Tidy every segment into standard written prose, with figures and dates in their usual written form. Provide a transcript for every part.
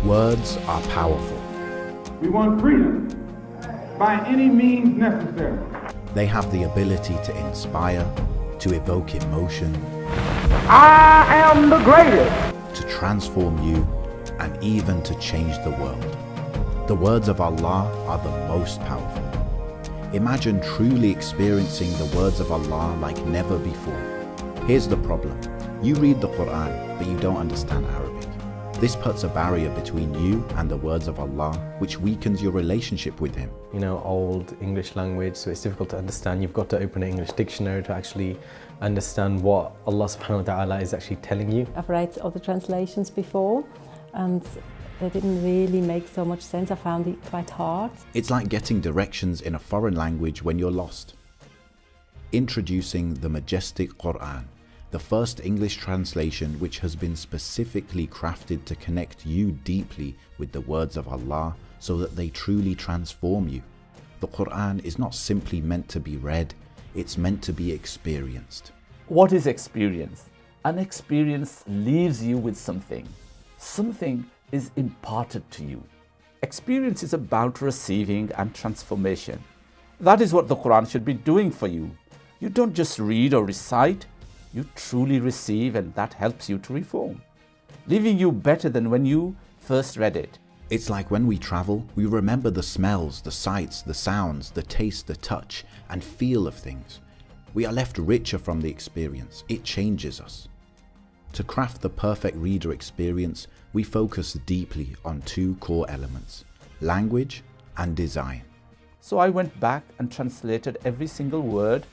Words are powerful. We want freedom by any means necessary. They have the ability to inspire, to evoke emotion, I am the greatest. to transform you, and even to change the world. The words of Allah are the most powerful. Imagine truly experiencing the words of Allah like never before. Here's the problem. You read the Quran, but you don't understand Arabic. This puts a barrier between you and the words of Allah, which weakens your relationship with Him. Old English language, so it's difficult to understand. You've got to open an English dictionary to actually understand what Allah subhanahu wa ta'ala is actually telling you. I've read other translations before and they didn't really make so much sense. I found it quite hard. It's like getting directions in a foreign language when you're lost. Introducing the Majestic Quran, the first English translation which has been specifically crafted to connect you deeply with the words of Allah so that they truly transform you. The Quran is not simply meant to be read, it's meant to be experienced. What is experience? An experience leaves you with something. Something is imparted to you. Experience is about receiving and transformation. That is what the Quran should be doing for you. You don't just read or recite, you truly receive, and that helps you to reform, leaving you better than when you first read it. It's like when we travel, we remember the smells, the sights, the sounds, the taste, the touch, and feel of things. We are left richer from the experience. It changes us. To craft the perfect reader experience, we focus deeply on two core elements: language and design. So I went back and translated every single word,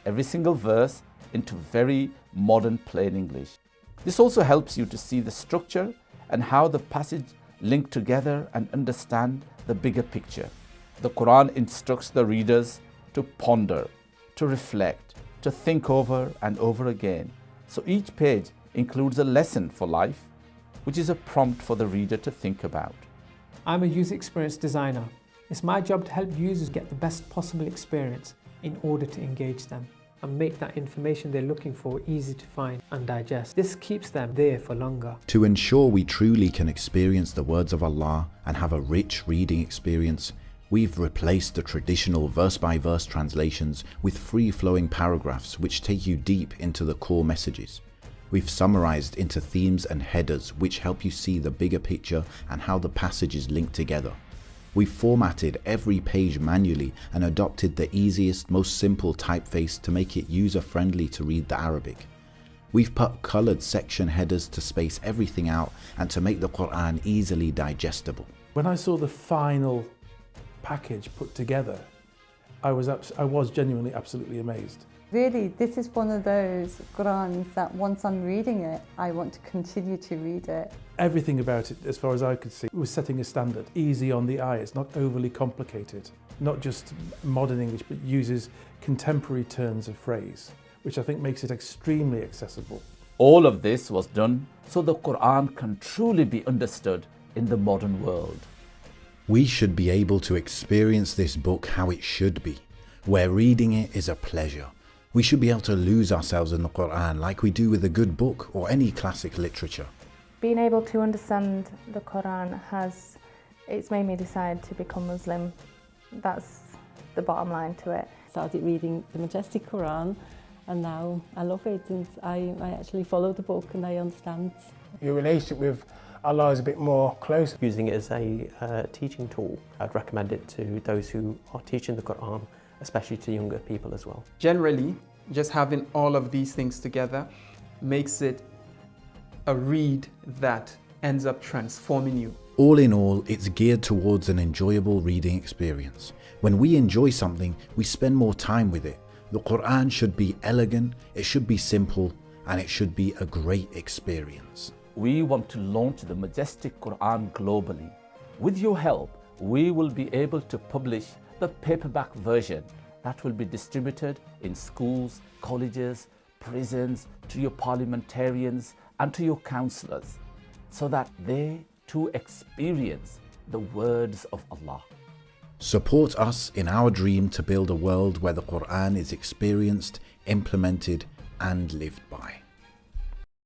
every single verse into very modern plain English. This also helps you to see the structure and how the passage link together and understand the bigger picture. The Quran instructs the readers to ponder, to reflect, to think over and over again. So each page includes a lesson for life, which is a prompt for the reader to think about. I'm a user experience designer. It's my job to help users get the best possible experience in order to engage them and make that information they're looking for easy to find and digest. This keeps them there for longer. To ensure we truly can experience the words of Allah and have a rich reading experience, we've replaced the traditional verse-by-verse translations with free-flowing paragraphs which take you deep into the core messages. We've summarized into themes and headers which help you see the bigger picture and how the passages link together. We've formatted every page manually and adopted the easiest, most simple typeface to make it user-friendly to read the Arabic. We've put colored section headers to space everything out and to make the Quran easily digestible. When I saw the final package put together, I was genuinely absolutely amazed. Really, this is one of those Qurans that once I'm reading it, I want to continue to read it. Everything about it, as far as I could see, was setting a standard. Easy on the eye, it's not overly complicated. Not just modern English, but uses contemporary turns of phrase, which I think makes it extremely accessible. All of this was done so the Quran can truly be understood in the modern world. We should be able to experience this book how it should be, where reading it is a pleasure. We should be able to lose ourselves in the Quran like we do with a good book or any classic literature. Being able to understand the Quran it's made me decide to become Muslim. That's the bottom line to it. Started reading the Majestic Quran and now I love it, and I actually follow the book and I understand. Your relationship with Allah is a bit more close. Using it as a teaching tool, I'd recommend it to those who are teaching the Quran, especially to younger people as well. Generally, just having all of these things together makes it a read that ends up transforming you. All in all, it's geared towards an enjoyable reading experience. When we enjoy something, we spend more time with it. The Quran should be elegant, it should be simple, and it should be a great experience. We want to launch the Majestic Quran globally. With your help, we will be able to publish the paperback version that will be distributed in schools, colleges, prisons, to your parliamentarians and to your councillors, so that they too experience the words of Allah. Support us in our dream to build a world where the Quran is experienced, implemented and lived by.